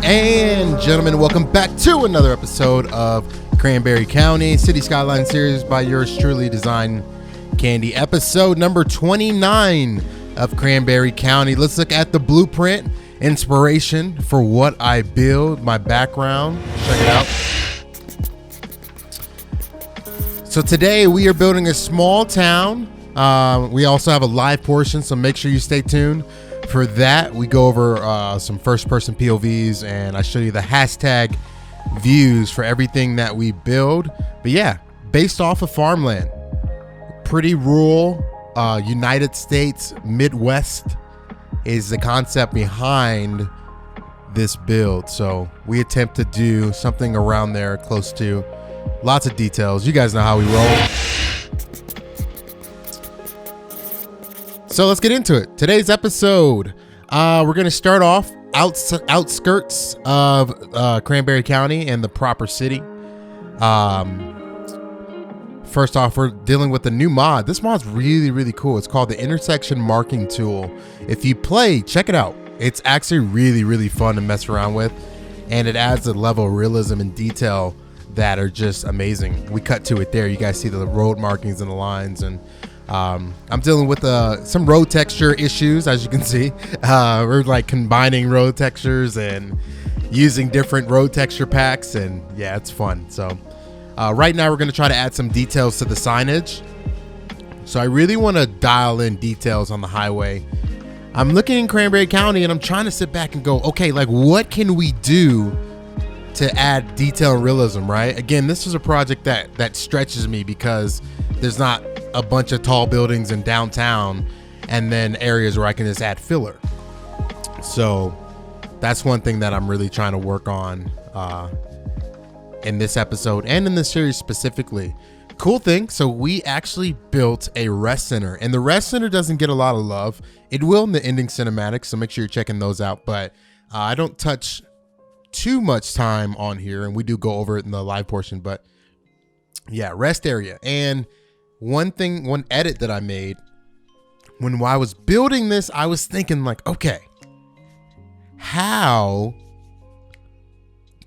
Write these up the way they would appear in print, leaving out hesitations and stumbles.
And gentlemen, welcome back to another episode of Cranberry County City Skyline series by yours truly, Design Candy, episode number 29 of Cranberry County. Let's look at the blueprint, inspiration for what I build, my background. Check it out. So today we are building a small town. We also have a live portion, so make sure you stay tuned for that. We go over some first-person POVs, and I show you the hashtag views for everything that we build. But yeah, based off of farmland, pretty rural, United States, Midwest is the concept behind this build. So we attempt to do something around there, close to lots of details. You guys know how we roll. So let's get into it. Today's episode, we're going to start off outskirts of Cranberry County and the proper city. First off, we're dealing with a new mod. This mod's really, really cool. It's called the intersection marking tool. If you play, check it out. It's actually really, really fun to mess around with, and it adds a level of realism and detail that are just amazing. We cut to it there. You guys see the road markings and the lines, and I'm dealing with some road texture issues, as you can see. We're like combining road textures and using different road texture packs, and yeah, it's fun. So right now we're going to try to add some details to the signage. So I really want to dial in details on the highway. I'm looking in Cranberry County and I'm trying to sit back and go, okay, like what can we do to add detail and realism, right? Again, this is a project that stretches me because there's not a bunch of tall buildings in downtown and then areas where I can just add filler. So that's one thing that I'm really trying to work on in this episode and in this series specifically. Cool thing, so we actually built a rest center, and the rest center doesn't get a lot of love. It will in the ending cinematics, so make sure you're checking those out, but I don't touch too much time on here, and we do go over it in the live portion. But yeah, rest area. And one edit that I made when I was building this, I was thinking like, okay, how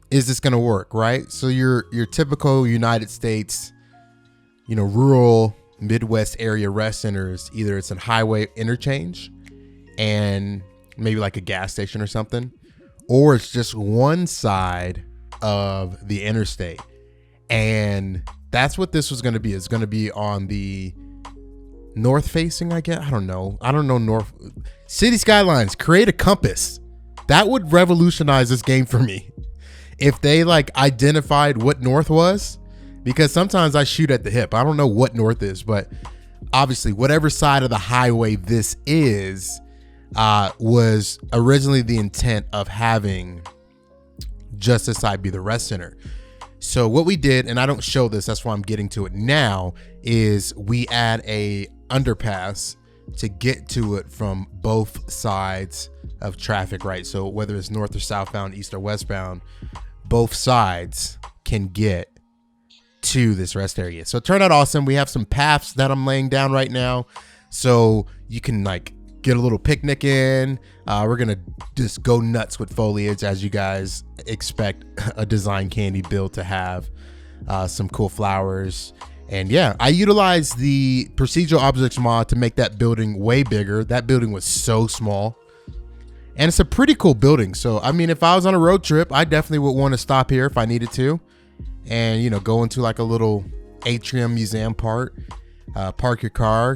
is this gonna work, right? So your typical United States, rural Midwest area rest centers, either it's a highway interchange and maybe like a gas station or something, or it's just one side of the interstate. And that's what this was going to be. It's going to be on the north facing, I guess. I don't know. North City Skylines, create a compass. That would revolutionize this game for me if they like identified what north was, because sometimes I shoot at the hip. I don't know what north is, but obviously whatever side of the highway this is was originally the intent of having just this side be the rest center. So what we did, and I don't show this, that's why I'm getting to it now, is we add a underpass to get to it from both sides of traffic, right? So whether it's north or southbound, east or westbound, both sides can get to this rest area. So it turned out awesome. We have some paths that I'm laying down right now, so you can like get a little picnic in. We're gonna just go nuts with foliage, as you guys expect a Design Candy build to have. Some cool flowers, and yeah, I utilized the procedural objects mod to make that building way bigger. That building was so small, and it's a pretty cool building. So I mean, if I was on a road trip, I definitely would want to stop here if I needed to, and go into like a little atrium museum part, park your car.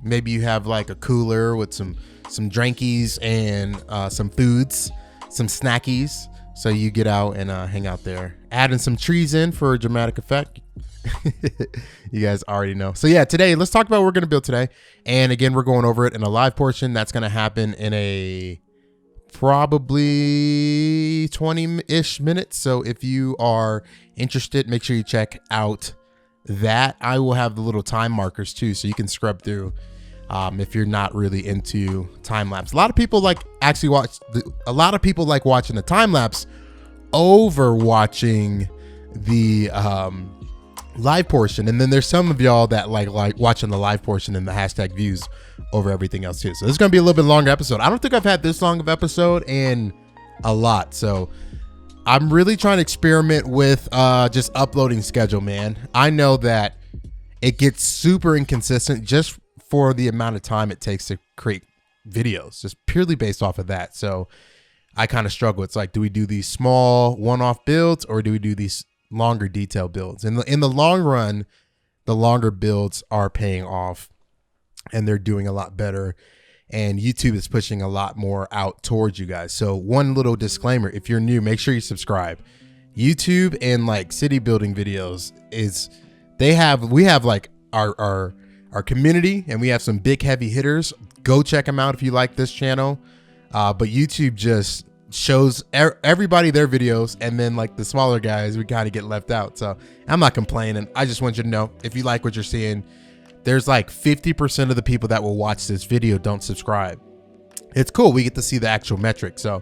Maybe you have like a cooler with some drinkies and some foods, some snackies. So you get out and hang out there. Adding some trees in for a dramatic effect. You guys already know. So yeah, today, let's talk about what we're going to build today. And again, we're going over it in a live portion. That's going to happen in a probably 20-ish minutes. So if you are interested, make sure you check out that. I will have the little time markers too, so you can scrub through if you're not really into time lapse. A lot of people like watching the time lapse over watching the live portion, and then there's some of y'all that like watching the live portion and the hashtag views over everything else too. So this is gonna be a little bit longer episode. I don't think I've had this long of episode in a lot. So I'm really trying to experiment with just uploading schedule, man. I know that it gets super inconsistent just for the amount of time it takes to create videos, just purely based off of that. So I kind of struggle. It's like, do we do these small one-off builds or do we do these longer detail builds? In the long run, the longer builds are paying off and they're doing a lot better. And YouTube is pushing a lot more out towards you guys. So one little disclaimer, if you're new, make sure you subscribe. YouTube and like city building videos we have like our community, and we have some big heavy hitters. Go check them out if you like this channel. But YouTube just shows everybody their videos, and then like the smaller guys, we kind of get left out. So I'm not complaining. I just want you to know, if you like what you're seeing, there's like 50% of the people that will watch this video don't subscribe. It's cool. We get to see the actual metrics. So,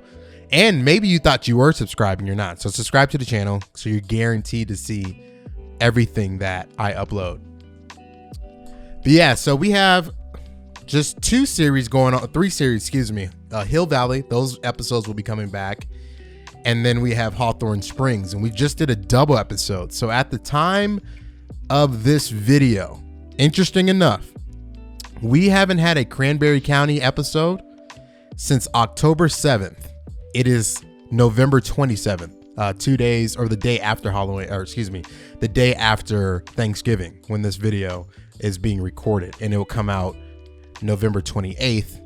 and maybe you thought you were subscribed and you're not. So subscribe to the channel so you're guaranteed to see everything that I upload. But yeah, so we have just 3 series going on, excuse me. Hill Valley, those episodes will be coming back. And then we have Hawthorne Springs, and we just did a double episode. So at the time of this video, interesting enough, we haven't had a Cranberry County episode since October 7th. It is November 27th, 2 days, or the day after Halloween, or excuse me, the day after Thanksgiving when this video is being recorded, and it will come out November 28th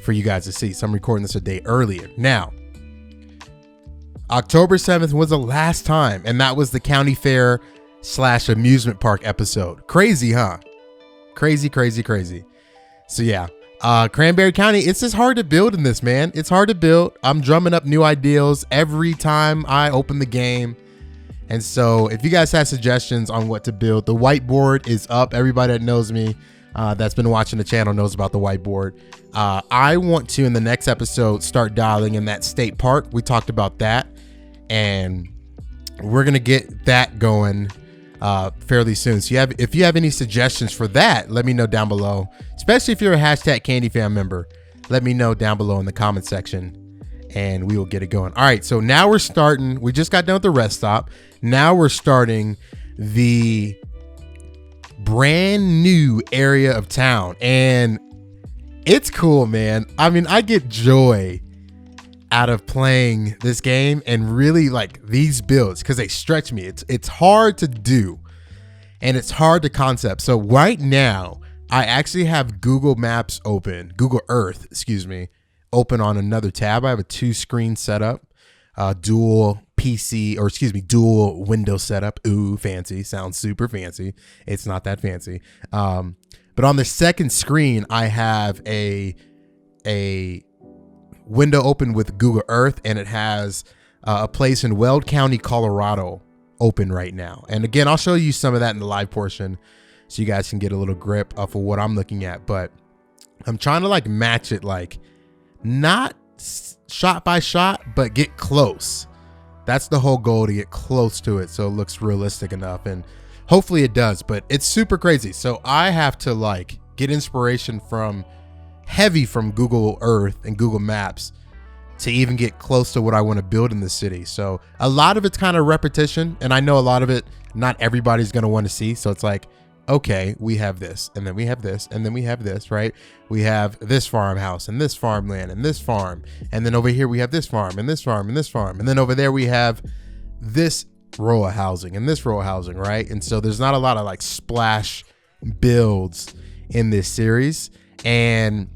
for you guys to see. So I'm recording this a day earlier. Now, October 7th was the last time, and that was the county fair / amusement park episode. Crazy, huh? Crazy. So yeah, Cranberry County, it's just hard to build in this, man. It's hard to build. I'm drumming up new ideas every time I open the game. And so if you guys have suggestions on what to build, the whiteboard is up. Everybody that knows me, that's been watching the channel, knows about the whiteboard. I want to, in the next episode, start dialing in that state park. We talked about that, and we're going to get that going fairly soon. So if you have any suggestions for that, let me know down below, especially if you're a #CandyFam member. Let me know down below in the comment section, and we will get it going. All right, so now we're starting. We just got done with the rest stop. Now we're starting the brand new area of town, and it's cool, man. I mean, I get joy out of playing this game and really like these builds because they stretch me. It's hard to do, and it's hard to concept. So right now I actually have Google Maps open, Google Earth, excuse me, open on another tab. I have a 2-screen setup, dual PC, or excuse me, dual window setup. Ooh, fancy. Sounds super fancy. It's not that fancy. But on the second screen, I have a window open with Google Earth, and it has a place in Weld County, Colorado open right now. And again, I'll show you some of that in the live portion so you guys can get a little grip of what I'm looking at. But I'm trying to like match it, like not shot by shot, but get close. That's the whole goal, to get close to it so it looks realistic enough, and hopefully it does. But it's super crazy. So I have to like get inspiration from Google Earth and Google Maps to even get close to what I want to build in the city. So a lot of it's kind of repetition, and I know a lot of it not everybody's going to want to see. So it's like, okay, we have this, and then we have this, and then we have this, right? We have this farmhouse and this farmland and this farm, and then over here we have this farm and this farm and this farm, and then over there we have this row of housing and this row of housing, right? And so there's not a lot of like splash builds in this series, and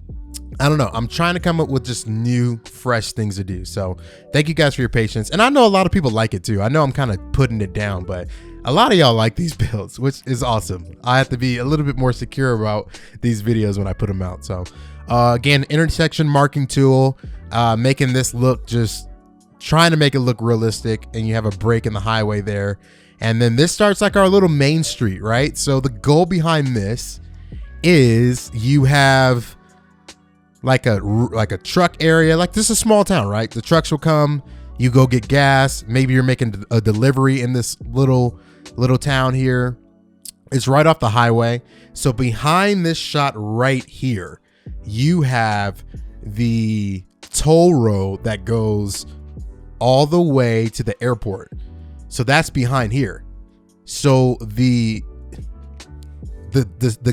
I don't know, I'm trying to come up with just new, fresh things to do. So thank you guys for your patience. And I know a lot of people like it too. I know I'm kind of putting it down, but a lot of y'all like these builds, which is awesome. I have to be a little bit more secure about these videos when I put them out. So again, intersection marking tool, making this look, just trying to make it look realistic. And you have a break in the highway there. And then this starts like our little main street, right? So the goal behind this is you have like a truck area. Like, this is a small town, right? The trucks will come, you go get gas. Maybe you're making a delivery in this little town here. It's right off the highway. So behind this shot right here, you have the toll road that goes all the way to the airport. So that's behind here. So the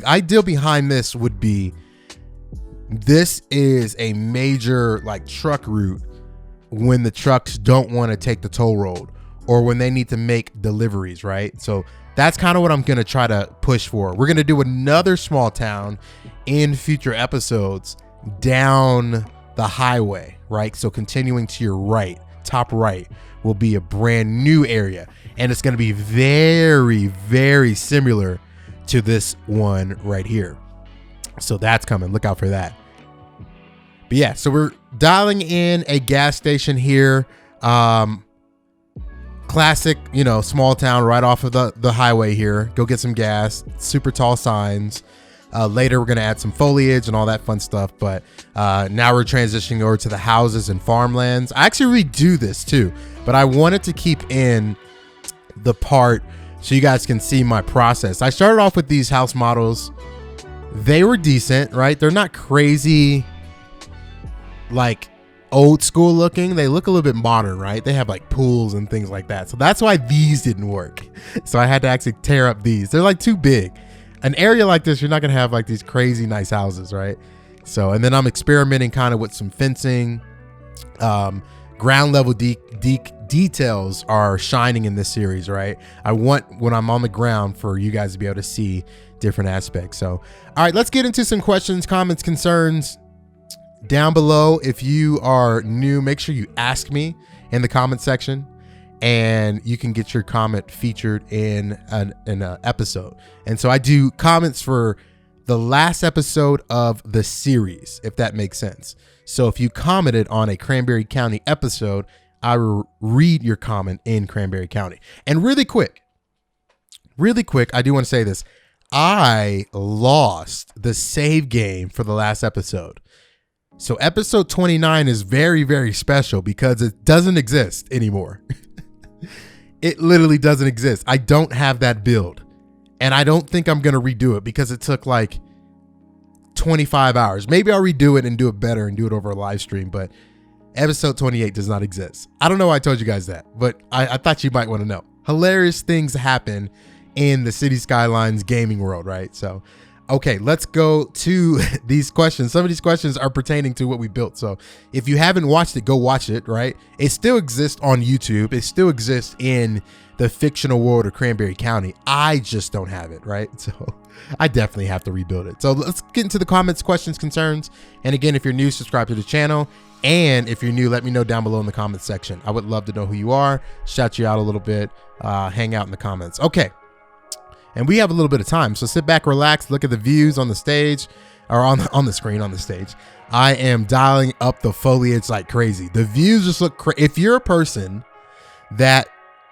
ideal behind this would be, this is a major like truck route when the trucks don't want to take the toll road or when they need to make deliveries, right? So that's kind of what I'm going to try to push for. We're going to do another small town in future episodes down the highway, right? So continuing to your right, top right, will be a brand new area. And it's going to be very, very similar to this one right here. So that's coming. Look out for that. But yeah, so we're dialing in a gas station here. Classic, small town right off of the highway here. Go get some gas. Super tall signs. Later, we're going to add some foliage and all that fun stuff. But now we're transitioning over to the houses and farmlands. I actually redo this too, but I wanted to keep in the part so you guys can see my process. I started off with these house models. They were decent, right? They're not crazy, like old school looking. They look a little bit modern, right? They have like pools and things like that. So that's why these didn't work. So I had to actually tear up these. They're like too big. An area like this, you're not gonna have like these crazy nice houses, right? So, and then I'm experimenting kind of with some fencing. Ground level details are shining in this series, right? I want, when I'm on the ground, for you guys to be able to see different aspects. So, all right, let's get into some questions, comments, concerns down below. If you are new, make sure you ask me in the comment section, and you can get your comment featured in an episode. And so I do comments for the last episode of the series, if that makes sense. So if you commented on a Cranberry County episode, I will read your comment in Cranberry County. And really quick, I do want to say this. I lost the save game for the last episode. So episode 29 is very, very special because it doesn't exist anymore. It literally doesn't exist. I don't have that build. And I don't think I'm going to redo it because it took like 25 hours. Maybe I'll redo it and do it better and do it over a live stream. But episode 28 does not exist. I don't know why I told you guys that, but I thought you might want to know. Hilarious things happen in the City Skylines gaming world, right? So, okay, let's go to these questions. Some of these questions are pertaining to what we built. So if you haven't watched it, go watch it, right? It still exists on YouTube. It still exists in the fictional world of Cranberry County. I just don't have it, right? So I definitely have to rebuild it. So let's get into the comments, questions, concerns. And again, if you're new, subscribe to the channel. And if you're new, let me know down below in the comments section. I would love to know who you are, shout you out a little bit, hang out in the comments. Okay. And we have a little bit of time, so sit back, relax, look at the views on the stage, or on the screen on the stage. I am dialing up the foliage like crazy. The views just look crazy. If you're a person that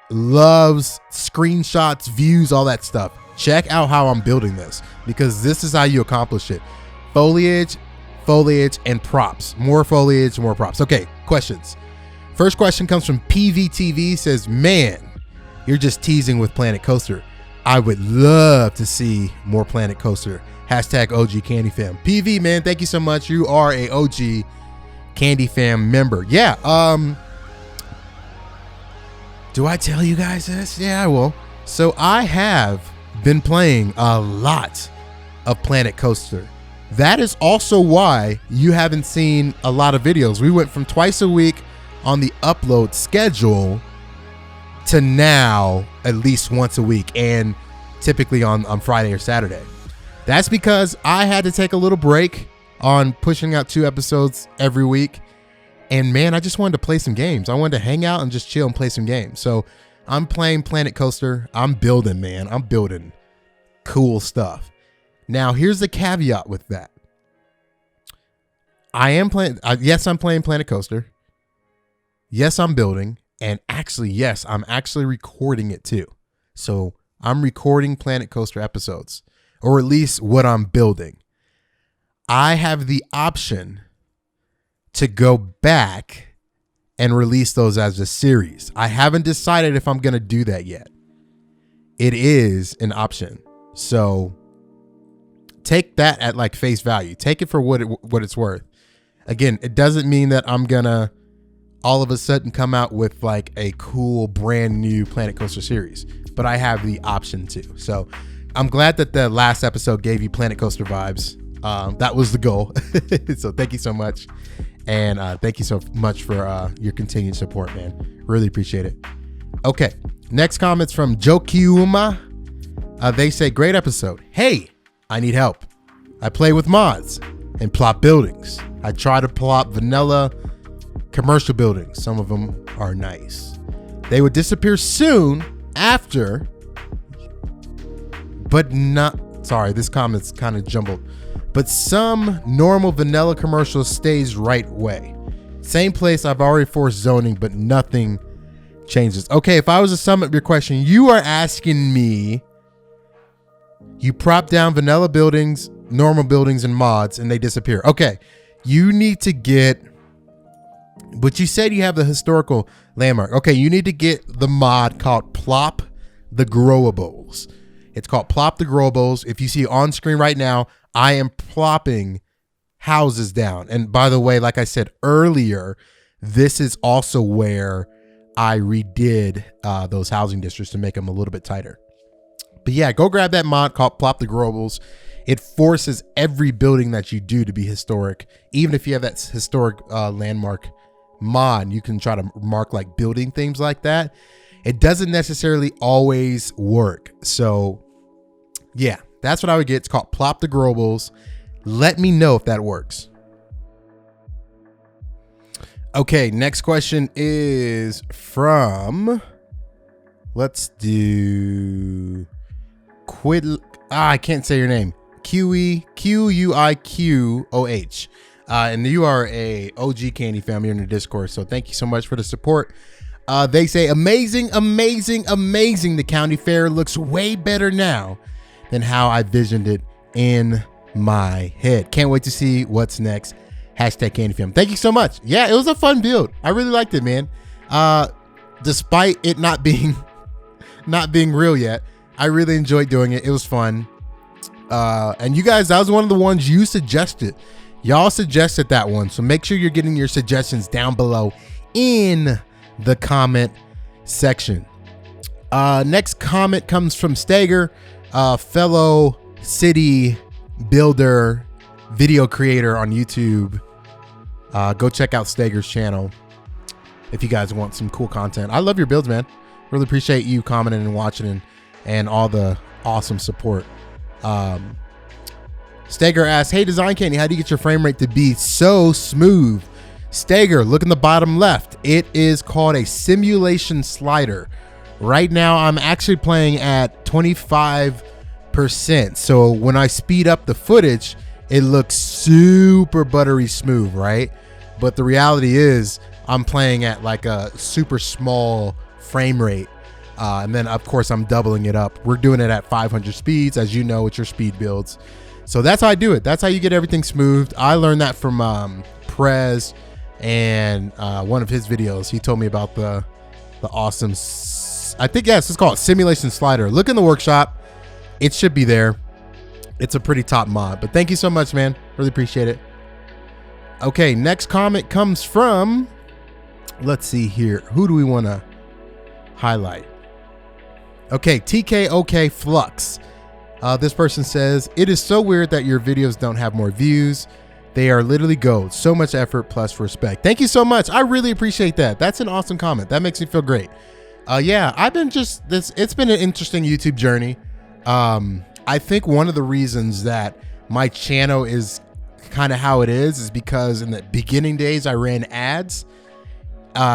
loves screenshots, views, all that stuff, check out how I'm building this, because this is how you accomplish it. Foliage, and props. More foliage, more props. Okay, questions. First question comes from PVTV, says, man, you're just teasing with Planet Coaster. I would love to see more Planet Coaster. Hashtag OG Candy Fam. PV, man, thank you so much. You are a OG Candy Fam member. Yeah. Do I tell you guys this? Yeah, I will. So I have been playing a lot of Planet Coaster. That is also why you haven't seen a lot of videos. We went from twice a week on the upload schedule to now at least once a week, and typically on Friday or Saturday. That's because I had to take a little break on pushing out 2 episodes every week. And man, I just wanted to play some games. I wanted to hang out and just chill and play some games. So I'm playing Planet Coaster. I'm building, man. I'm building cool stuff. Now, here's the caveat with that. Yes, I'm playing Planet Coaster. Yes, I'm building. And actually, yes, I'm actually recording it too. So I'm recording Planet Coaster episodes, or at least what I'm building. I have the option to go back and release those as a series. I haven't decided if I'm going to do that yet. It is an option. So take that at like face value. Take it for what it's worth. Again, it doesn't mean that I'm gonna all of a sudden come out with like a cool brand new Planet Coaster series, but I have the option to. So I'm glad that the last episode gave you Planet Coaster vibes. That was the goal. So thank you so much. And thank you so much for your continued support, man. Really appreciate it. Okay, next comment's from Jokiuma. They say, great episode. Hey, I need help. I play with mods and plot buildings. I try to plot vanilla commercial buildings. Some of them are nice. They would disappear soon after, but not, sorry, this comment's kind of jumbled. But some normal vanilla commercial stays right way. Same place, I've already forced zoning, but nothing changes. Okay, if I was to sum up your question, you are asking me, you prop down vanilla buildings, normal buildings, and mods, and they disappear. Okay, you need to get, but you said you have the historical landmark. Okay, you need to get the mod called Plop the Growables. It's called Plop the Growables. If you see on screen right now, I am plopping houses down. And by the way, like I said earlier, this is also where I redid those housing districts to make them a little bit tighter. But yeah, go grab that mod called Plop the Growables. It forces every building that you do to be historic. Even if you have that historic landmark mod, you can try to mark like building things like that. It doesn't necessarily always work. So yeah, that's what I would get. It's called Plop the Growables. Let me know if that works. Okay, next question is from, let's do I can't say your name. Quiqoh. And you are a OG Candy fan here in the Discord. So thank you so much for the support. They say, amazing, amazing, amazing. The county fair looks way better now than how I visioned it in my head. Can't wait to see what's next. Hashtag Candy Fam. Thank you so much. Yeah, it was a fun build. I really liked it, man. Despite it not being real yet, I really enjoyed doing it. It was fun. And you guys, that was one of the ones you suggested. Y'all suggested that one. So make sure you're getting your suggestions down below in the comment section. Next comment comes from Stager, fellow city builder, video creator on YouTube. Go check out Stager's channel if you guys want some cool content. I love your builds, man. Really appreciate you commenting and watching and all the awesome support. Stager asks, hey Design Candy, how do you get your frame rate to be so smooth? Stager, look in the bottom left. It is called a simulation slider. Right now I'm actually playing at 25%. So when I speed up the footage, it looks super buttery smooth, right? But the reality is I'm playing at like a super small frame rate. And then of course I'm doubling it up. We're doing it at 500 speeds, as you know, with your speed builds. So that's how I do it. That's how you get everything smoothed. I learned that from Prez and one of his videos. He told me about the awesome, I think, yes, it's called simulation slider. Look in the workshop. It should be there. It's a pretty top mod, but thank you so much, man. Really appreciate it. Okay, next comment comes from, let's see here. Who do we want to highlight? Okay, TKOK Flux. This person says, it is so weird that your videos don't have more views. They are literally gold. So much effort plus respect. Thank you so much. I really appreciate that. That's an awesome comment. That makes me feel great. Yeah, I've been it's been an interesting YouTube journey. I think one of the reasons that my channel is kind of how it is because in the beginning days I ran ads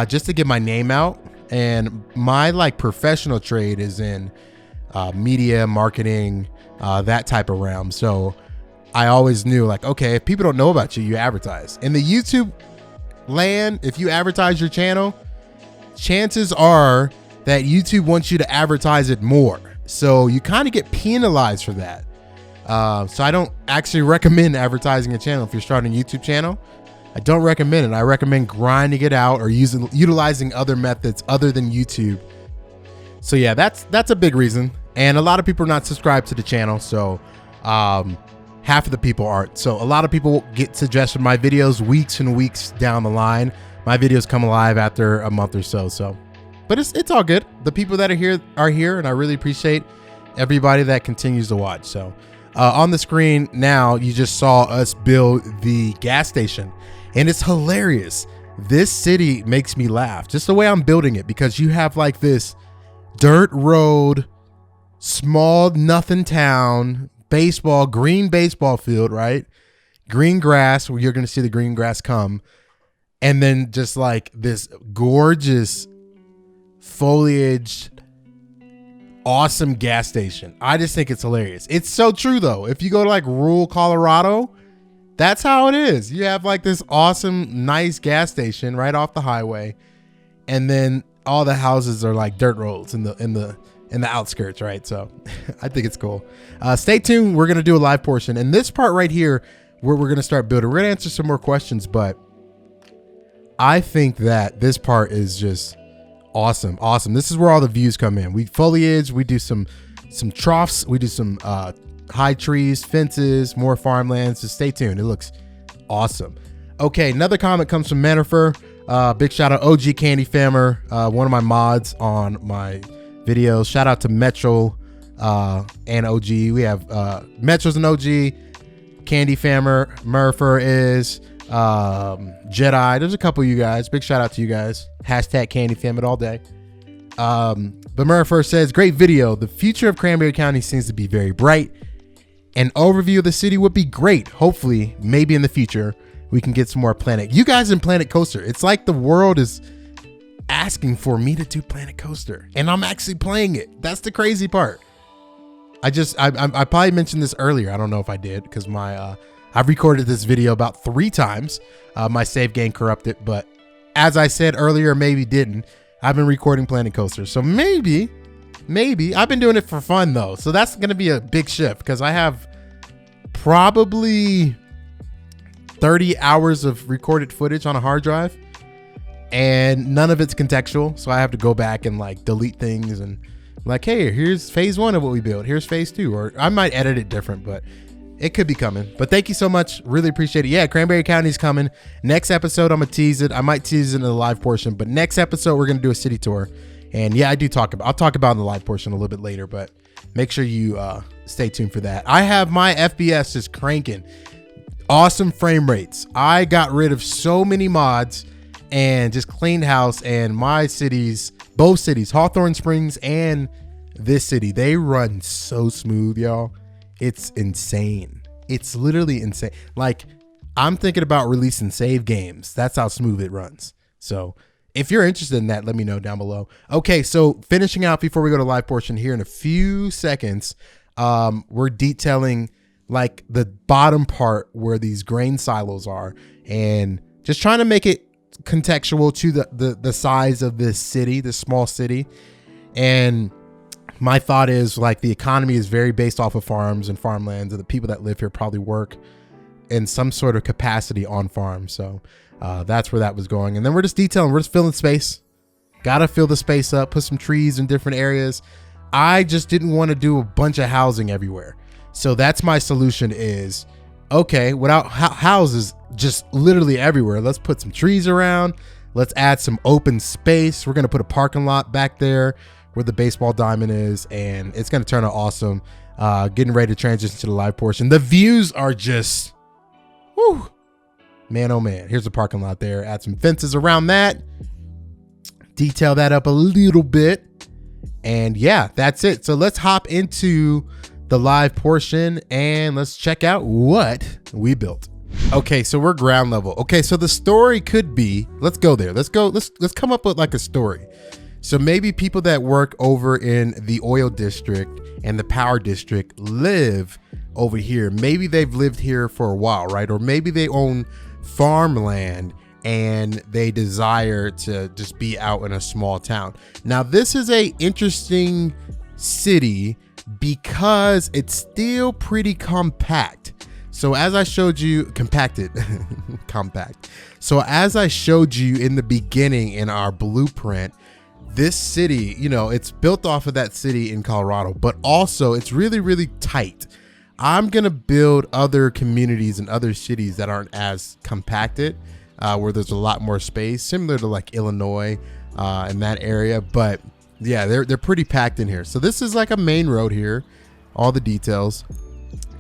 just to get my name out, and my like professional trade is in media marketing, that type of realm. So I always knew like, okay, if people don't know about you, you advertise. In the YouTube land, if you advertise your channel, chances are that YouTube wants you to advertise it more. So you kind of get penalized for that. So I don't actually recommend advertising a channel if you're starting a YouTube channel. I don't recommend it. I recommend grinding it out or utilizing other methods other than YouTube. So yeah, that's a big reason. And a lot of people are not subscribed to the channel. So half of the people aren't. So a lot of people get suggested my videos weeks and weeks down the line. My videos come alive after a month or so. But it's all good. The people that are here, and I really appreciate everybody that continues to watch. So on the screen now, you just saw us build the gas station, and it's hilarious. This city makes me laugh just the way I'm building it, because you have like this dirt road, small nothing town, green baseball field, right? Green grass, where you're going to see the green grass come. And then just like this gorgeous foliage, awesome gas station. I just think it's hilarious. It's so true though. If you go to like rural Colorado, that's how it is. You have like this awesome, nice gas station right off the highway. And then all the houses are like dirt roads in the outskirts, right? So I think it's cool. Stay tuned. We're going to do a live portion. And this part right here, where we're going to start building, we're going to answer some more questions, but I think that this part is just awesome. This is where all the views come in. We foliage, we do some troughs, we do some high trees, fences, more farmlands. So stay tuned. It looks awesome. Okay, another comment comes from Jennifer. Big shout out OG Candy Fammer, one of my mods on my videos. Shout out to Metro and OG. We have Metro's an OG, Candy Fammer, Murpher is Jedi. There's a couple of you guys. Big shout out to you guys. Hashtag Candy Fam it all day. But Murpher says, great video. The future of Cranberry County seems to be very bright. An overview of the city would be great. Hopefully, maybe in the future, we can get some more Planet. You guys in Planet Coaster. It's like the world is asking for me to do Planet Coaster, and I'm actually playing it. That's the crazy part. I probably mentioned this earlier. I don't know if I did, because I've recorded this video about 3 times. My save game corrupted, but as I said earlier, maybe didn't. I've been recording Planet Coaster, so maybe I've been doing it for fun though. So that's going to be a big shift, because I have probably 30 hours of recorded footage on a hard drive, and none of it's contextual. So I have to go back and like delete things and like, hey, here's phase 1 of what we built. Here's phase 2, or I might edit it different, but it could be coming. But thank you so much. Really appreciate it. Yeah, Cranberry County's coming. Next episode, I'm going to tease it. I might tease it in the live portion, but next episode, we're going to do a city tour. And yeah, I'll talk about in the live portion a little bit later, but make sure you stay tuned for that. I have my FPS just cranking. Awesome frame rates. I got rid of so many mods and just cleaned house, and my cities, both cities, Hawthorne Springs and this city, they run so smooth, y'all. It's insane. It's literally insane. Like, I'm thinking about releasing save games. That's how smooth it runs. So if you're interested in that, let me know down below. Okay, so finishing out before we go to live portion here in a few seconds, we're detailing like the bottom part where these grain silos are, and just trying to make it contextual to the size of this city, this small city. And my thought is, like, the economy is very based off of farms and farmlands, and the people that live here probably work in some sort of capacity on farms. So that's where that was going. And then we're just detailing, we're just filling space. Gotta fill the space up, put some trees in different areas. I just didn't want to do a bunch of housing everywhere. So that's my solution is, okay, without houses just literally everywhere, let's put some trees around. Let's add some open space. We're going to put a parking lot back there where the baseball diamond is, and it's going to turn out awesome. Getting ready to transition to the live portion. The views are just, whoo, man, oh man. Here's a parking lot there. Add some fences around that. Detail that up a little bit. And yeah, that's it. So let's hop into the live portion and let's check out what we built. Okay, so we're ground level. Okay, so the story could be, let's go there. Let's come up with like a story. So maybe people that work over in the oil district and the power district live over here. Maybe they've lived here for a while, right? Or maybe they own farmland and they desire to just be out in a small town. Now, this is a interesting city because it's still pretty compact. So as I showed you, compacted, compact. So as I showed you in the beginning in our blueprint, this city, you know, it's built off of that city in Colorado, but also it's really, really tight. I'm going to build other communities and other cities that aren't as compacted, where there's a lot more space, similar to like Illinois in that area. But yeah, they're pretty packed in here. So this is like a main road here, all the details.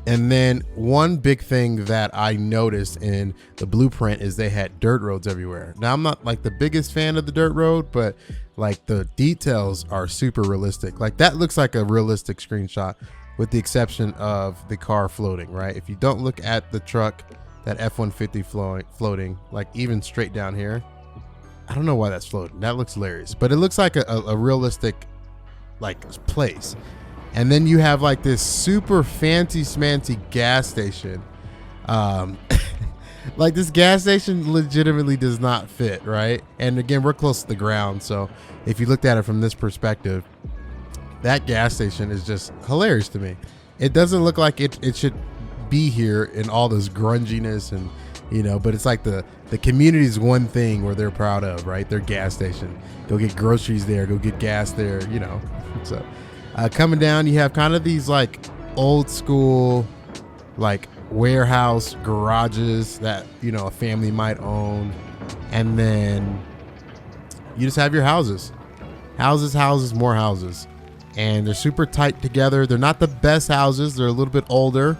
And then one big thing that I noticed in the blueprint is they had dirt roads everywhere. Now, I'm not like the biggest fan of the dirt road, but like the details are super realistic. Like that looks like a realistic screenshot, with the exception of the car floating, right? If you don't look at the truck, that F-150 floating, like even straight down here, I don't know why that's floating. That looks hilarious, but it looks like a realistic like place. And then you have like this super fancy smancy gas station. Like this gas station legitimately does not fit, right? And again, we're close to the ground, so if you looked at it from this perspective, that gas station is just hilarious to me. It doesn't look like it should be here in all this grunginess, and you know, but it's like the community's one thing where they're proud of, right? Their gas station. Go get groceries there, go get gas there, you know. So coming down, you have kind of these like old school like warehouse garages that, you know, a family might own. And then you just have your houses, more houses. And they're super tight together. They're not the best houses. They're a little bit older.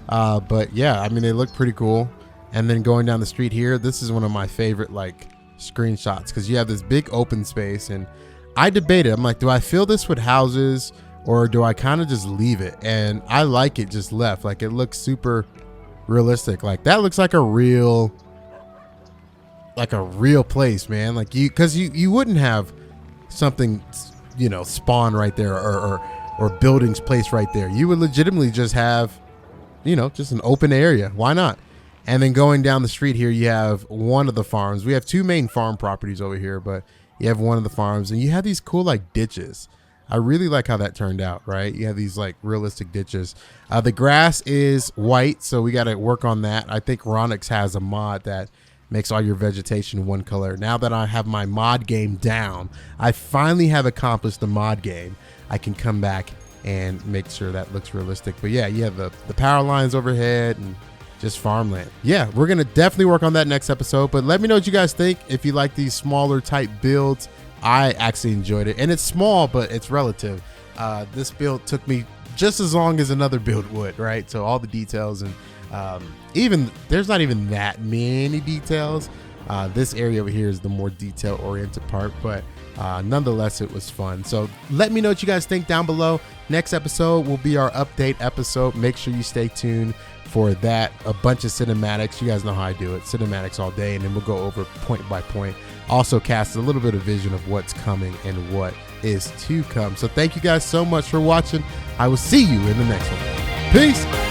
But yeah, I mean, they look pretty cool. And then going down the street here, this is one of my favorite like screenshots, because you have this big open space, and I debated, I'm like, do I fill this with houses or do I kind of just leave it? And I like it just left. Like it looks super realistic. Like that looks like a real place, man. Like because you wouldn't have something, you know, spawn right there or buildings placed right there. You would legitimately just have, you know, just an open area. Why not? And then going down the street here, you have one of the farms. We have two main farm properties over here, but you have one of the farms, and you have these cool like ditches. I really like how that turned out, right? You have these like realistic ditches. The grass is white, so we got to work on that. I think Ronix has a mod that makes all your vegetation one color. Now that I have my mod game down, I finally have accomplished the mod game. I can come back and make sure that looks realistic. But yeah, you have the power lines overhead and just farmland. Yeah, we're gonna definitely work on that next episode, but let me know what you guys think. If you like these smaller type builds, I actually enjoyed it, and it's small, but it's relative. This build took me just as long as another build would, right? So all the details, and even there's not even that many details. This area over here is the more detail oriented part, but nonetheless, it was fun. So let me know what you guys think down below. Next episode will be our update episode. Make sure you stay tuned for that. A bunch of cinematics. You guys know how I do it. Cinematics all day, and then we'll go over point by point. Also cast a little bit of vision of what's coming and what is to come. So thank you guys so much for watching. I will see you in the next one. Peace.